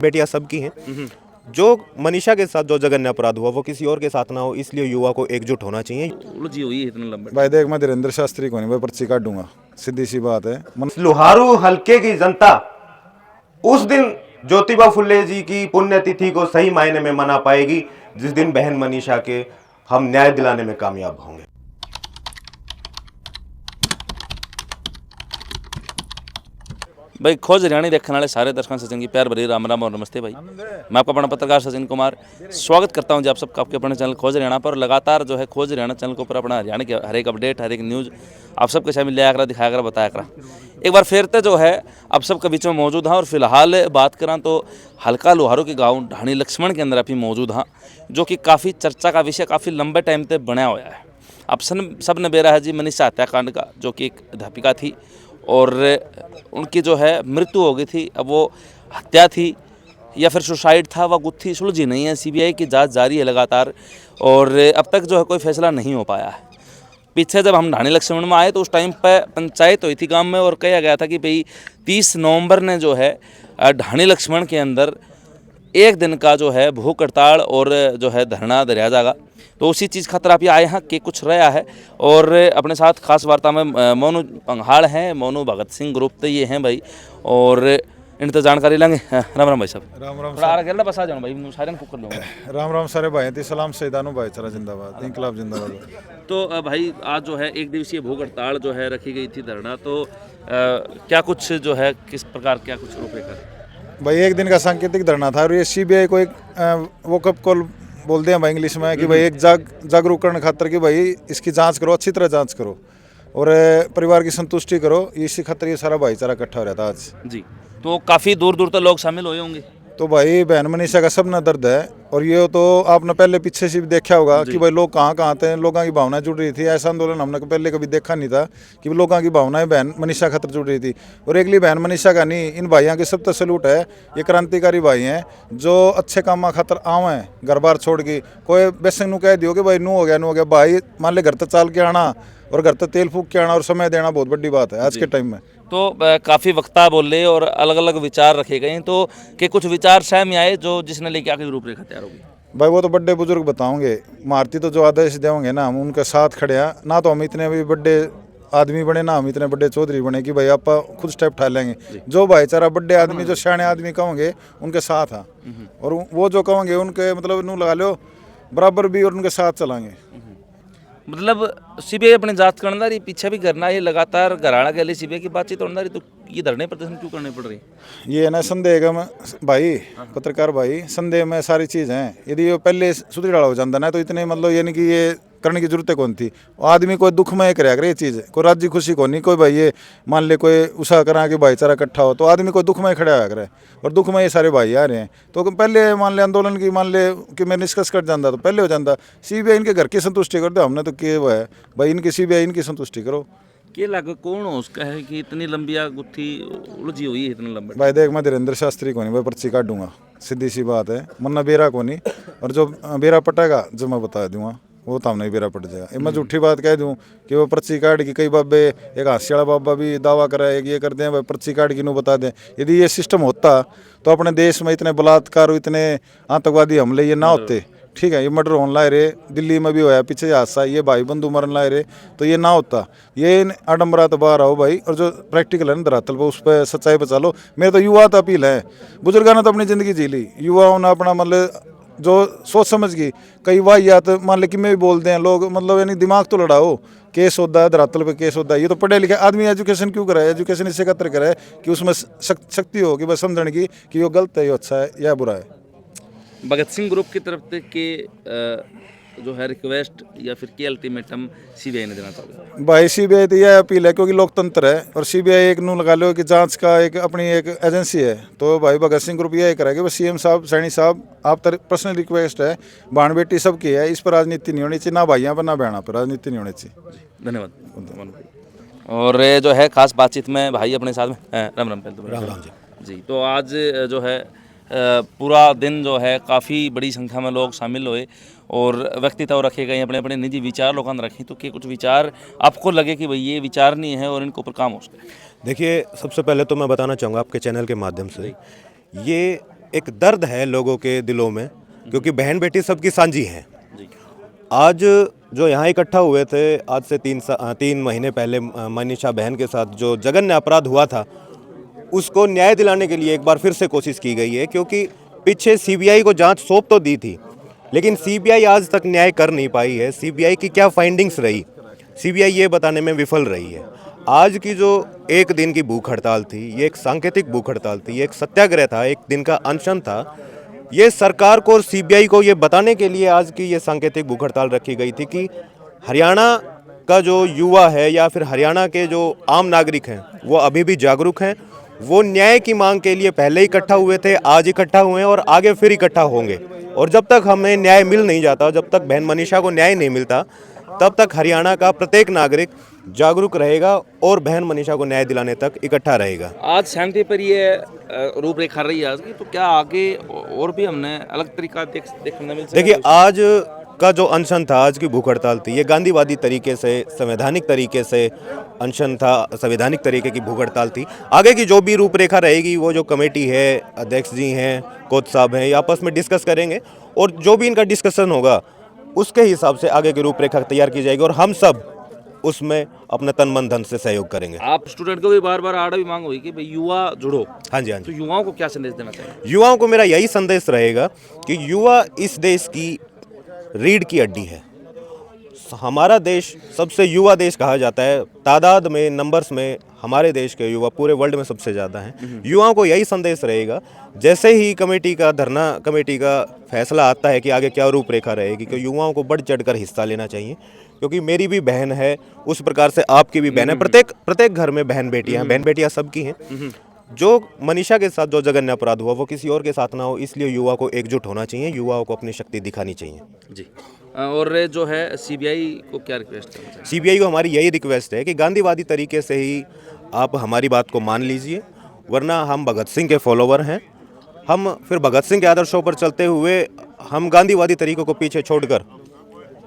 बेटियां सबकी हैं। जो मनीषा के साथ जो जघन्य अपराध हुआ वो किसी और के साथ ना हो, इसलिए युवा को एकजुट होना चाहिए। उलझी हुई है इतना लंबा। भाई देख, मैं धीरेन्द्र शास्त्री को नहीं, मैं पर्ची काटूंगा, सीधी सी बात है। लोहारू हल्के की जनता उस दिन ज्योतिबा फुले जी की पुण्यतिथि को सही मायने में मना पाएगी जिस दिन बहन मनीषा के हम न्याय दिलाने में कामयाब होंगे। भाई खोज हरियाणी देखने वाले सारे दर्शकों सचिन की प्यार भरी राम राम और नमस्ते भाई। मैं आपका अपना पत्रकार सचिन कुमार स्वागत करता हूं जी आप सबका आपके अपने चैनल खोज हरियाणा पर। लगातार जो है खोज हरियाणा चैनल के ऊपर अपना हरियाणा के हर एक अपडेट, हर एक न्यूज़ आप सबके सामने लिया करा, दिखाया करा, बताया करा। एक बार फिर से जो है आप सबके बीच में मौजूद हाँ। और फिलहाल बात करा तो हल्का लोहारू के गाँव ढाणी लक्ष्मण के अंदर अभी मौजूद हाँ, जो कि काफ़ी चर्चा का विषय काफ़ी लंबे टाइम से बनाया हुआ है। अब सब ने बेरा है जी मनीषा हत्याकांड का, जो कि एक अध्यापिका थी और उनकी जो है मृत्यु हो गई थी। अब वो हत्या थी या फिर सुसाइड था, वह गुत्थी सुलझी नहीं है। सीबीआई की जांच जारी है लगातार और अब तक जो है कोई फैसला नहीं हो पाया है। पीछे जब हम ढाणी लक्ष्मण में आए तो उस टाइम पर पंचायत हुई थी गांव में और कहा गया था कि भाई 30 नवंबर ने जो है ढाणी लक्ष्मण के अंदर एक दिन का जो है भूख हड़ताल और जो है धरना दरिया जाएगा। तो उसी चीज़ खातर आप ये आए हैं कि कुछ रहा है। और अपने साथ खास वार्ता में मोनू पंघाड़ हैं, मोनू भगत सिंह ग्रुप तो ये हैं भाई, और इन तो जानकारी लेंगे। राम राम भाई साहब। राम राम थोड़ा आगे बस आ जाओ भाई, सारे को कर लूँगा। राम राम सारे भाई थे, सलाम सैदानो भाईचारा जिंदाबाद, इनकलाब जिंदाबाद। तो भाई आज जो है एक दिवसीय भूख हड़ताल जो है रखी गई थी धरना, तो क्या कुछ जो है किस प्रकार क्या कुछ रूपरेखा? भाई एक दिन का सांकेतिक धरना था और ये सीबीआई को एक वोकअप कॉल बोलते हैं भाई इंग्लिश में कि भाई एक जागरूकरण खातर कि भाई इसकी जांच करो, अच्छी तरह जांच करो और परिवार की संतुष्टि करो। इसी खातर ये सारा भाईचारा इकट्ठा हो रहा था आज जी। तो काफ़ी दूर दूर तक लोग शामिल हुए होंगे। तो भाई बहन मनीषा का सब ना दर्द है और ये तो आपने पहले पीछे से भी देखा होगा कि भाई लोग कहाँ कहाँ थे, लोगों की भावना जुड़ रही थी। ऐसा आंदोलन हमने पहले कभी देखा नहीं था कि लोगों की भावनाएं बहन मनीषा खातर जुड़ रही थी। और एक लिए बहन मनीषा का नहीं, इन भाइयों के सब तो सैल्यूट है। ये क्रांतिकारी भाई हैं जो अच्छे काम खातर आवे हैं घर बार छोड़ के। कोई बेसंग नू कह दियो कि भाई नू हो गया भाई, मान ले घर तक चाल के आना और घर तक तेल फूक के आना और समय देना बहुत बड़ी बात है आज के टाइम में। तो काफ़ी वक्ता बोले और अलग अलग विचार रखे गए, तो के कुछ विचार सहम आए जो जिसने लेके आगे रूपरेखा तैयार होगी। भाई वो तो बड़े बुजुर्ग बताओगे, मारती तो जो आदेश देंगे ना हम उनके साथ खड़े हैं ना। तो हम इतने भी बड़े आदमी बने ना, हम इतने बड़े चौधरी बने कि भाई आप खुद स्टेप उठा लेंगे। जो भाईचारा बड़े आदमी जो सियाने आदमी कहोगे उनके साथ हाँ, और वो जो कहोगे उनके मतलब नू लगा लो बराबर भी और उनके साथ चलाएंगे। मतलब सीबीआई अपनी जांच करना रही, पीछे भी करना है लगातार घराना के लिए सीबीआई की बातचीत होना रही, तो ये धरने प्रदर्शन क्यों करने पड़ रही? ये है ना संदेह में भाई, पत्रकार भाई, संदेह में सारी चीज़ हैं। यदि ये पहले सुधरी डाला हो जाता ना तो इतने मतलब यानी कि ये करने की जरूरत कौन थी। आदमी कोई दुख में कराया करे ये चीज़, कोई राज्य खुशी को नहीं। कोई भाई ये मान ले कोई उषा करा कि भाईचारा इकट्ठा हो तो आदमी कोई दुख में खड़ा हुआ करे और दुख में ये सारे भाई आ रहे हैं। तो पहले मान ले आंदोलन की मान ले कि मैं निष्कर्ष कर जाता तो पहले हो जाता। सीबीआई इनके घर की संतुष्टि कर दो, हमने तो किए हुआ है भाई, इनकी सीबीआई इनकी संतुष्टि करो। क्या लगा कौन हो उसका है कि इतनी लंबी गुत्थी उलझी हुई है इतना लंबा? भाई देख, मैं धीरेन्द्र शास्त्री को नहीं, मैं पर्ची काटूंगा, सीधी सी बात है। मन्ना बेरा को नहीं, और जो बेरा पटेगा जो मैं बता दूंगा वो तो हमने बेरा पट जाएगा। मैं झूठी बात कह दूं कि वो पर्ची काट की, कई बाबे एक हास्याड़ा बाबा भी दावा करा है कि ये करते हैं भाई पर्ची काट की नू बता दें। यदि ये सिस्टम होता तो अपने देश में इतने बलात्कार, इतने आतंकवादी हमले ये ना होते। ठीक है, ये मर्डर होने लाए रे, दिल्ली में भी होया पीछे हादसा, ये भाई बंधु मरन लाए रे, तो ये ना होता। ये आडम्बरा तो बाहर आओ भाई, और जो प्रैक्टिकल है ना धरातल पर उस पर सच्चाई बचा लो। मेरे तो युवा तो अपील है, बुजुर्गों ने तो अपनी ज़िंदगी जी ली, युवाओं ने अपना मतलब जो सोच समझ की कई वाहियात मान ले कि मैं भी बोलते हैं लोग, मतलब यानी दिमाग तो लड़ाओ। केस होता है धरातल पे, केस होता है। ये तो पढ़े लिखे आदमी एजुकेशन क्यों कराए? एजुकेशन इससे कतर कराए कि उसमें शक्ति हो कि बस समझने की कि ये गलत है, ये अच्छा है या बुरा है। भगत सिंह ग्रुप की तरफ से के जो है रिक्वेस्ट या फिर के अल्टीमेटम सीबीआई ने देना चाहोगे? भाई सीबीआई तो यह अपील है क्योंकि लोकतंत्र है और सीबीआई एक नू लगा लो कि जांच का एक अपनी एक एजेंसी है। तो भाई भगत सिंह ग्रुप यह करेगा कि सीएम साहब, सैनी साहब, आप पर्सनल रिक्वेस्ट है, बाण बेटी सबकी है, इस पर राजनीति नहीं होनी चाहिए, ना भाइयों पर ना बहना पर राजनीति नहीं होनी चाहिए। धन्यवाद। और जो है खास बातचीत में भाई अपने साथ में राम राम जी। तो आज जो है पूरा दिन जो है काफ़ी बड़ी संख्या में लोग शामिल हुए और व्यक्तित्व रखे गए, अपने अपने निजी विचार लोगों ने रखे। तो क्या कुछ विचार आपको लगे कि भाई ये विचार नहीं है और इनके ऊपर काम हो सके? देखिए, सबसे पहले तो मैं बताना चाहूँगा आपके चैनल के माध्यम से, ये एक दर्द है लोगों के दिलों में, क्योंकि बहन बेटी सबकी साझी हैं। आज जो यहाँ इकट्ठा हुए थे, आज से 3 महीने पहले मनीषा बहन के साथ जो जघन्य अपराध हुआ था, उसको न्याय दिलाने के लिए एक बार फिर से कोशिश की गई है। क्योंकि पीछे सीबीआई को जांच सौंप तो दी थी, लेकिन सीबीआई आज तक न्याय कर नहीं पाई है। सीबीआई की क्या फाइंडिंग्स रही, सीबीआई ये बताने में विफल रही है। आज की जो एक दिन की भूख हड़ताल थी, ये एक सांकेतिक भूख हड़ताल थी, ये एक सत्याग्रह था, एक दिन का अनशन था। ये सरकार को और सीबीआई को ये बताने के लिए आज की ये सांकेतिक भूख हड़ताल रखी गई थी कि हरियाणा का जो युवा है या फिर हरियाणा के जो आम नागरिक हैं, वो अभी भी जागरूक हैं। वो न्याय की मांग के लिए पहले इकट्ठा हुए थे, आज इकट्ठा हुए हैं और आगे फिर इकट्ठा होंगे। और जब तक हमें न्याय मिल नहीं जाता, जब तक बहन मनीषा को न्याय नहीं मिलता, तब तक हरियाणा का प्रत्येक नागरिक जागरूक रहेगा और बहन मनीषा को न्याय दिलाने तक इकट्ठा रहेगा। आज सहमति पर ये रूपरेखा रही है आज की, तो क्या आगे और भी हमने अलग तरीका देखने मिल सकता है? देखिए, आज का जो अनशन था, आज की भूख हड़ताल थी, ये गांधीवादी तरीके से, संवैधानिक तरीके से अनशन था, संवैधानिक तरीके की भूख हड़ताल थी। आगे की जो भी रूपरेखा रहेगी, वो जो कमेटी है, अध्यक्ष जी हैं, कोच साहब हैं, ये आपस में डिस्कस करेंगे और जो भी इनका डिस्कशन होगा उसके हिसाब से आगे की रूपरेखा तैयार की जाएगी और हम सब उसमें अपने तन मन धन से सहयोग करेंगे। आप स्टूडेंट को भी बार बार आड़ भी मांग हुई कि भाई युवा जुड़ो, हाँ जी, हाँ तो जी। युवाओं को क्या संदेश देना चाहिए? युवाओं को मेरा यही संदेश रहेगा कि युवा इस देश की रीढ़ की हड्डी है। हमारा देश सबसे युवा देश कहा जाता है, तादाद में, नंबर्स में हमारे देश के युवा पूरे वर्ल्ड में सबसे ज़्यादा हैं। युवाओं को यही संदेश रहेगा, जैसे ही कमेटी का फैसला आता है कि आगे क्या रूपरेखा रहेगी, कि युवाओं को बढ़ चढ़कर हिस्सा लेना चाहिए। क्योंकि मेरी भी बहन है, उस प्रकार से आपकी भी बहन है, प्रत्येक घर में बहन बेटियां सबकी हैं। जो मनीषा के साथ जो जघन्य अपराध हुआ वो किसी और के साथ ना हो, इसलिए युवा को एकजुट होना चाहिए, युवाओं को अपनी शक्ति दिखानी चाहिए। जी। और जो है सीबीआई को क्या रिक्वेस्ट करना चाहिए? सीबीआई को हमारी यही रिक्वेस्ट है कि गांधीवादी तरीके से ही आप हमारी बात को मान लीजिए, वरना हम भगत सिंह के फॉलोवर हैं। हम फिर भगत सिंह के आदर्शों पर चलते हुए हम गांधीवादी तरीकों को पीछे छोड़कर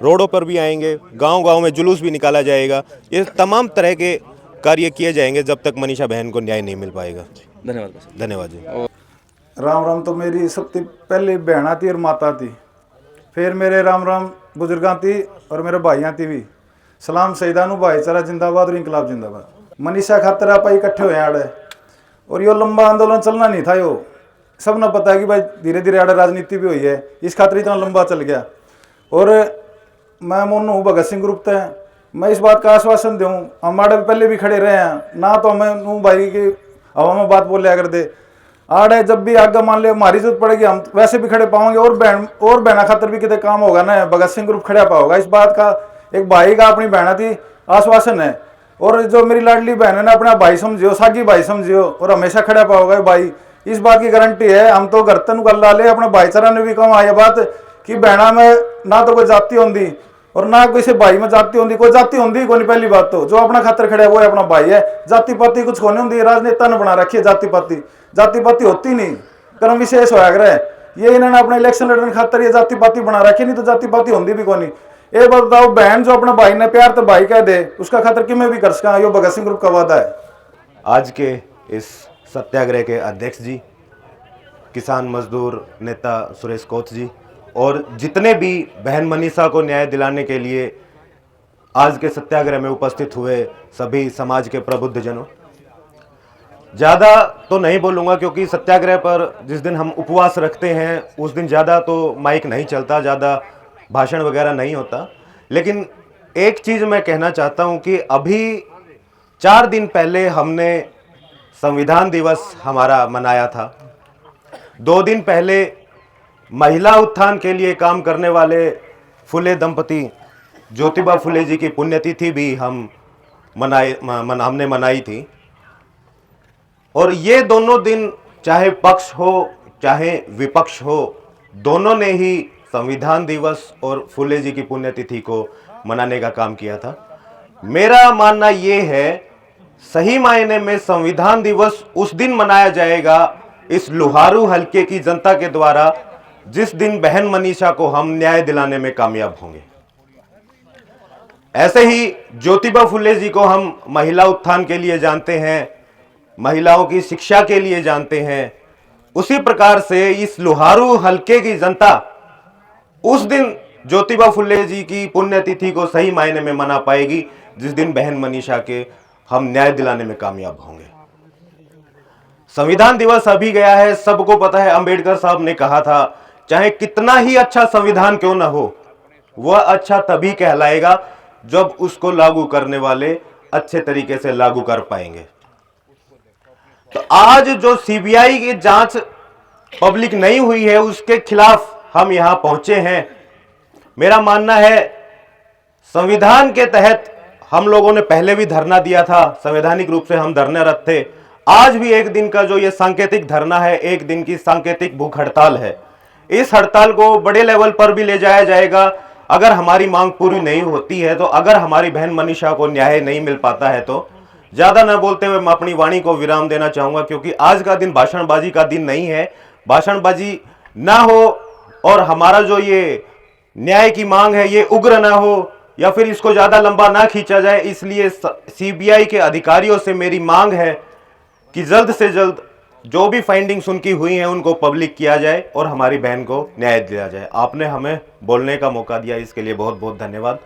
रोडों पर भी आएंगे, गांव-गांव में जुलूस भी निकाला जाएगा। ये तमाम तरह के कार्य किए जाएंगे जब तक मनीषा बहन को न्याय नहीं मिल पाएगा। धन्यवाद। धन्यवाद जी। राम राम तो मेरी सबसे पहले बहना थी और माता थी, फिर मेरे राम राम बुजुर्गां थी और मेरे भाइयां थी भी। सलाम शहीदानु भाईचारा जिंदाबाद और इनकलाब जिंदाबाद। मनीषा खातर आप इकट्ठे हुए आड़े और यो लंबा आंदोलन चलना नहीं था। यो सब ना पता है कि भाई धीरे धीरे आड़े राजनीति भी हुई है, इस खातर इतना लंबा चल गया। और मैं मोनू हूँ भगत सिंह ग्रुप तय, मैं इस बात का आश्वासन दूँ, हम आड़े पहले भी खड़े रहे हैं ना, तो हमें नू भाई की हवा में बात बोले अगर दे आड़े, जब भी आगे मान ले हमारी जरूरत पड़ेगी हम वैसे भी खड़े पाओगे और बहना खातर भी कितने काम होगा ना, भगत सिंह ग्रुप खड़ा पाओगा। इस बात का एक भाई का अपनी बहना थी आश्वासन है। और जो मेरी लाडली बहन है ना, अपना भाई समझियो, सागी भाई समझियो और हमेशा खड़ा पाओगा भाई, इस बात की गारंटी है। हम तो घर तन गल ले अपने भाईचारा ने भी कहा यह बात कि बहना में ना तो कोई जाति होंगी और ना किसी भाई में जाति होंगी, कोई जाति होंगी कोई। पहली बात तो जो अपना खातर खड़ा है वो अपना भाई है। जाति पाति कुछ होनी होंगी, राजनेता ने बना रखी है जाति पाति होती नहीं, कर्म विशेष होया करे। ये इन्होंने अपने इलेक्शन लड़ने खातर ये जाति पाति बना रखी, नहीं तो जाति पाति होंगी भी कोनी। ये बताओ, बहन जो अपने भाई ने प्यार तो भाई कह दे, उसका खातर कि मैं भी कर सका, यो भगत सिंह ग्रुप का वादा है। आज के इस सत्याग्रह के अध्यक्ष जी, किसान मजदूर नेता सुरेश कोच जी और जितने भी बहन मनीषा को न्याय दिलाने के लिए आज के सत्याग्रह में उपस्थित हुए सभी समाज के प्रबुद्ध जनों, ज़्यादा तो नहीं बोलूँगा क्योंकि सत्याग्रह पर जिस दिन हम उपवास रखते हैं उस दिन ज़्यादा तो माइक नहीं चलता, ज़्यादा भाषण वगैरह नहीं होता। लेकिन एक चीज़ मैं कहना चाहता हूँ कि अभी 4 दिन पहले हमने संविधान दिवस हमारा मनाया था। 2 दिन पहले महिला उत्थान के लिए काम करने वाले फुले दंपति ज्योतिबा फुले जी की पुण्यतिथि भी हमने मनाई थी। और ये दोनों दिन चाहे पक्ष हो चाहे विपक्ष हो, दोनों ने ही संविधान दिवस और फुले जी की पुण्यतिथि को मनाने का काम किया था। मेरा मानना ये है, सही मायने में संविधान दिवस उस दिन मनाया जाएगा इस लुहारू हलके की जनता के द्वारा जिस दिन बहन मनीषा को हम न्याय दिलाने में कामयाब होंगे। ऐसे ही ज्योतिबा फुले जी को हम महिला उत्थान के लिए जानते हैं, महिलाओं की शिक्षा के लिए जानते हैं। उसी प्रकार से इस लोहारू हलके की जनता उस दिन ज्योतिबा फुले जी की पुण्यतिथि को सही मायने में मना पाएगी जिस दिन बहन मनीषा के हम न्याय दिलाने में कामयाब होंगे। संविधान दिवस अभी गया है, सबको पता है अंबेडकर साहब ने कहा था चाहे कितना ही अच्छा संविधान क्यों ना हो, वह अच्छा तभी कहलाएगा जब उसको लागू करने वाले अच्छे तरीके से लागू कर पाएंगे। तो आज जो सीबीआई की जांच पब्लिक नहीं हुई है उसके खिलाफ हम यहां पहुंचे हैं। मेरा मानना है संविधान के तहत हम लोगों ने पहले भी धरना दिया था, संवैधानिक रूप से हम धरनेरत थे। आज भी एक दिन का जो ये सांकेतिक धरना है, एक दिन की सांकेतिक भूख हड़ताल है। इस हड़ताल को बड़े लेवल पर भी ले जाया जाएगा अगर हमारी मांग पूरी नहीं होती है तो, अगर हमारी बहन मनीषा को न्याय नहीं मिल पाता है तो। ज्यादा न बोलते हुए मैं अपनी वाणी को विराम देना चाहूंगा, क्योंकि आज का दिन भाषणबाजी का दिन नहीं है। भाषणबाजी ना हो और हमारा जो ये न्याय की मांग है ये उग्र ना हो या फिर इसको ज्यादा लंबा ना खींचा जाए, इसलिए सीबीआई के अधिकारियों से मेरी मांग है कि जल्द से जल्द जो भी फाइंडिंग्स उनकी हुई हैं उनको पब्लिक किया जाए और हमारी बहन को न्याय दिया जाए। आपने हमें बोलने का मौका दिया, इसके लिए बहुत बहुत धन्यवाद।